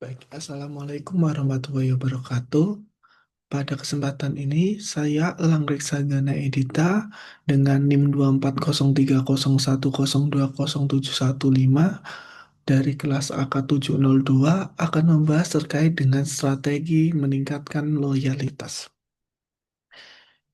Baik, Assalamualaikum warahmatullahi wabarakatuh. Pada kesempatan ini, saya Elang Riksagana Edita dengan NIM 2413010207115 dari kelas AK702 akan membahas terkait dengan strategi meningkatkan loyalitas.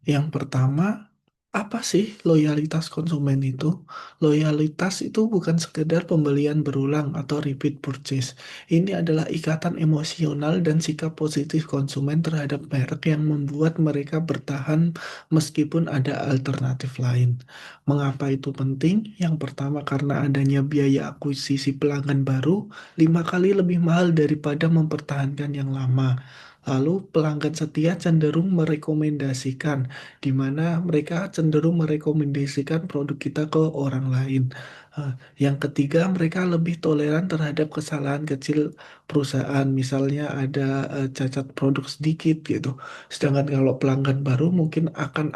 Yang pertama, apa sih loyalitas konsumen itu? Loyalitas itu bukan sekedar pembelian berulang atau repeat purchase. Ini adalah ikatan emosional dan sikap positif konsumen terhadap merek yang membuat mereka bertahan meskipun ada alternatif lain. Mengapa itu penting? Yang pertama karena adanya biaya akuisisi pelanggan baru 5 kali lebih mahal daripada mempertahankan yang lama. Lalu pelanggan setia cenderung merekomendasikan di mana mereka cenderung merekomendasikan produk kita ke orang lain. Eh, Yang ketiga, mereka lebih toleran terhadap kesalahan kecil perusahaan, misalnya ada cacat produk sedikit gitu. Sedangkan kalau pelanggan baru mungkin akan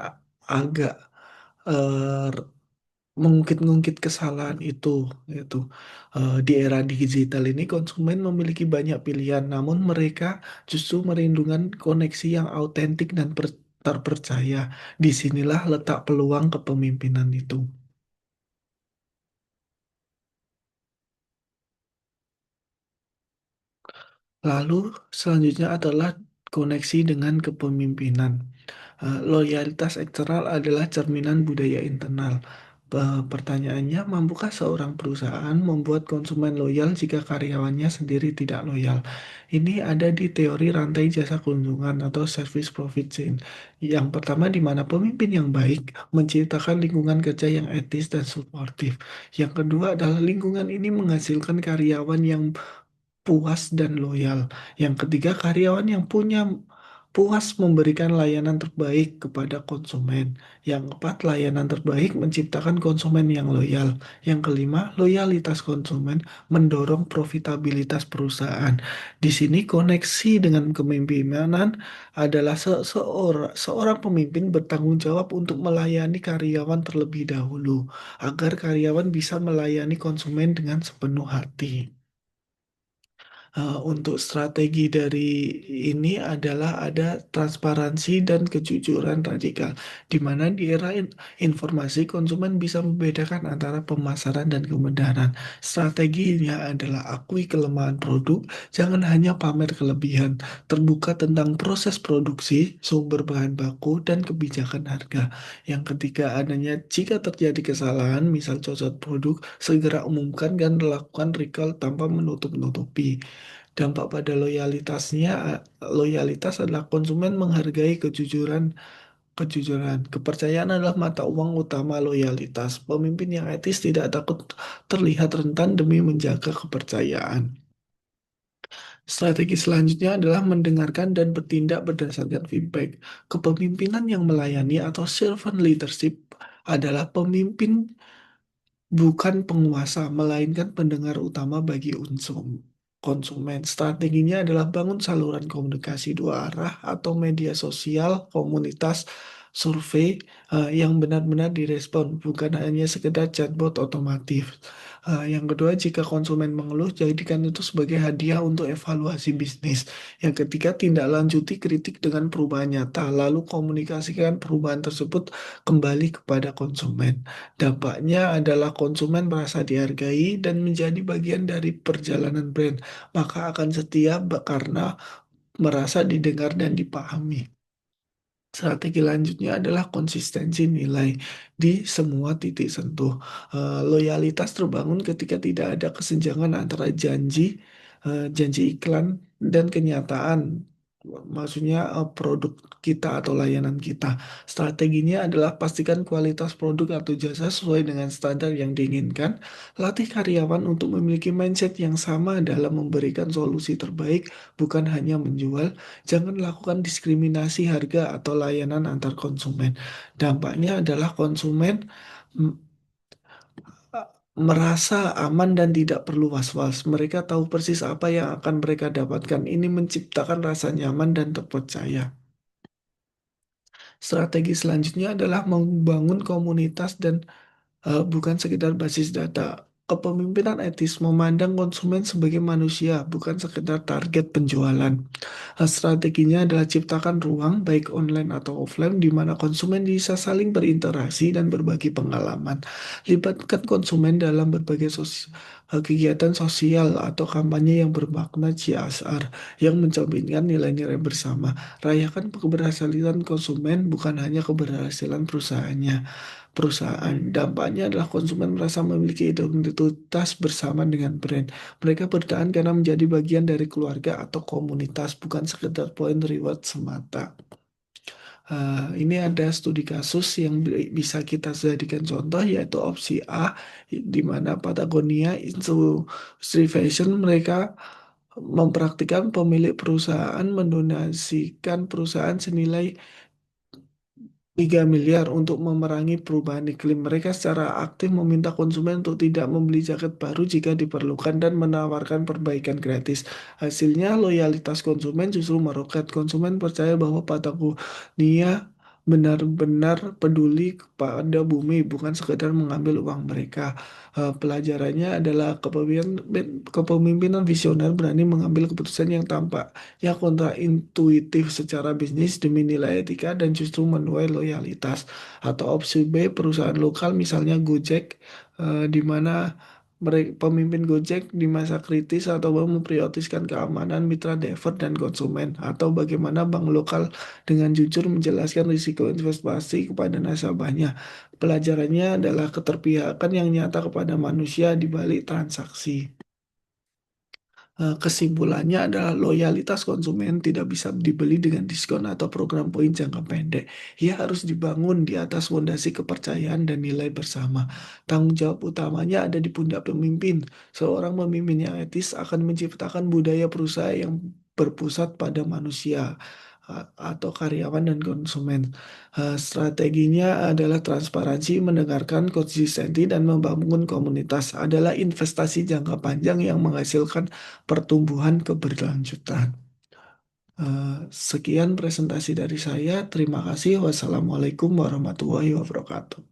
agak eh, mengungkit-ungkit kesalahan itu gitu. Di era digital ini konsumen memiliki banyak pilihan, namun mereka justru merindukan koneksi yang autentik dan terpercaya. Disinilah letak peluang kepemimpinan itu. Lalu selanjutnya adalah koneksi dengan kepemimpinan. Loyalitas eksternal adalah cerminan budaya internal. Pertanyaannya, mampukah seorang perusahaan membuat konsumen loyal jika karyawannya sendiri tidak loyal? Ini ada di teori rantai jasa kunjungan atau service profit chain. Yang pertama, di mana pemimpin yang baik menciptakan lingkungan kerja yang etis dan suportif. Yang kedua adalah lingkungan ini menghasilkan karyawan yang puas dan loyal. Yang ketiga, karyawan yang puas memberikan layanan terbaik kepada konsumen. Yang keempat, layanan terbaik menciptakan konsumen yang loyal. Yang kelima, loyalitas konsumen mendorong profitabilitas perusahaan. Di sini koneksi dengan kepemimpinan adalah seorang pemimpin bertanggung jawab untuk melayani karyawan terlebih dahulu, agar karyawan bisa melayani konsumen dengan sepenuh hati. Untuk strategi dari ini adalah ada transparansi dan kejujuran radikal, di mana di era informasi konsumen bisa membedakan antara pemasaran dan kebenaran. Strateginya adalah akui kelemahan produk, jangan hanya pamer kelebihan, terbuka tentang proses produksi, sumber bahan baku, dan kebijakan harga. Yang ketiga adanya jika terjadi kesalahan, misal cacat produk, segera umumkan dan lakukan recall tanpa menutup-nutupi. Dampak pada loyalitas adalah konsumen menghargai kejujuran. Kepercayaan adalah mata uang utama loyalitas. Pemimpin yang etis tidak takut terlihat rentan demi menjaga kepercayaan. Strategi selanjutnya adalah mendengarkan dan bertindak berdasarkan feedback. Kepemimpinan yang melayani atau servant leadership adalah pemimpin bukan penguasa, melainkan pendengar utama bagi unsur konsumen. Strateginya adalah bangun saluran komunikasi dua arah atau media sosial, komunitas, survei yang benar-benar direspon, bukan hanya sekedar chatbot otomatis. Yang kedua, jika konsumen mengeluh, jadikan itu sebagai hadiah untuk evaluasi bisnis. Yang ketiga, tindak lanjuti kritik dengan perubahan nyata, lalu komunikasikan perubahan tersebut kembali kepada konsumen. Dampaknya adalah konsumen merasa dihargai dan menjadi bagian dari perjalanan brand, maka akan setia karena merasa didengar dan dipahami. Strategi lanjutnya adalah konsistensi nilai di semua titik sentuh. Loyalitas terbangun ketika tidak ada kesenjangan antara janji iklan dan kenyataan. Maksudnya produk kita atau layanan kita. Strateginya adalah pastikan kualitas produk atau jasa sesuai dengan standar yang diinginkan. Latih karyawan untuk memiliki mindset yang sama dalam memberikan solusi terbaik, bukan hanya menjual. Jangan lakukan diskriminasi harga atau layanan antar konsumen. Dampaknya adalah konsumen mm, merasa aman dan tidak perlu was-was. Mereka tahu persis apa yang akan mereka dapatkan. Ini menciptakan rasa nyaman dan terpercaya. Strategi selanjutnya adalah membangun komunitas dan bukan sekedar basis data. Kepemimpinan etis memandang konsumen sebagai manusia, bukan sekedar target penjualan. Strateginya adalah ciptakan ruang, baik online atau offline, di mana konsumen bisa saling berinteraksi dan berbagi pengalaman. Libatkan konsumen dalam berbagai kegiatan sosial atau kampanye yang bermakna CSR, yang mencerminkan nilai-nilai bersama. Rayakan keberhasilan konsumen, bukan hanya keberhasilan perusahaan. Dampaknya adalah konsumen merasa memiliki identitas bersama dengan brand. Mereka bertahan karena menjadi bagian dari keluarga atau komunitas, bukan sekedar poin reward semata. Ini ada studi kasus yang bisa kita jadikan contoh, yaitu opsi A, di mana Patagonia Industri Fashion mereka mempraktikkan pemilik perusahaan mendonasikan perusahaan senilai 3 miliar untuk memerangi perubahan iklim. Mereka secara aktif meminta konsumen untuk tidak membeli jaket baru jika diperlukan dan menawarkan perbaikan gratis. Hasilnya, loyalitas konsumen justru meroket. Konsumen percaya bahwa Patagonia benar-benar peduli pada bumi, bukan sekedar mengambil uang mereka. Pelajarannya adalah kepemimpinan visioner berani mengambil keputusan yang tampaknya kontraintuitif secara bisnis demi nilai etika dan justru menuai loyalitas. Atau opsi B, perusahaan lokal misalnya Gojek, di mana pemimpin Gojek di masa kritis atau memprioritaskan keamanan mitra driver dan konsumen. Atau bagaimana bank lokal dengan jujur menjelaskan risiko investasi kepada nasabahnya. Pelajarannya adalah keterpihakan yang nyata kepada manusia di balik transaksi. Kesimpulannya adalah loyalitas konsumen tidak bisa dibeli dengan diskon atau program poin jangka pendek. Ia harus dibangun di atas fondasi kepercayaan dan nilai bersama. Tanggung jawab utamanya ada di pundak pemimpin. Seorang pemimpin yang etis akan menciptakan budaya perusahaan yang berpusat pada manusia, atau karyawan dan konsumen. Strateginya adalah transparansi, mendengarkan konsistensi, dan membangun komunitas adalah investasi jangka panjang yang menghasilkan pertumbuhan keberlanjutan. Sekian presentasi dari saya. Terima kasih. Wassalamualaikum warahmatullahi wabarakatuh.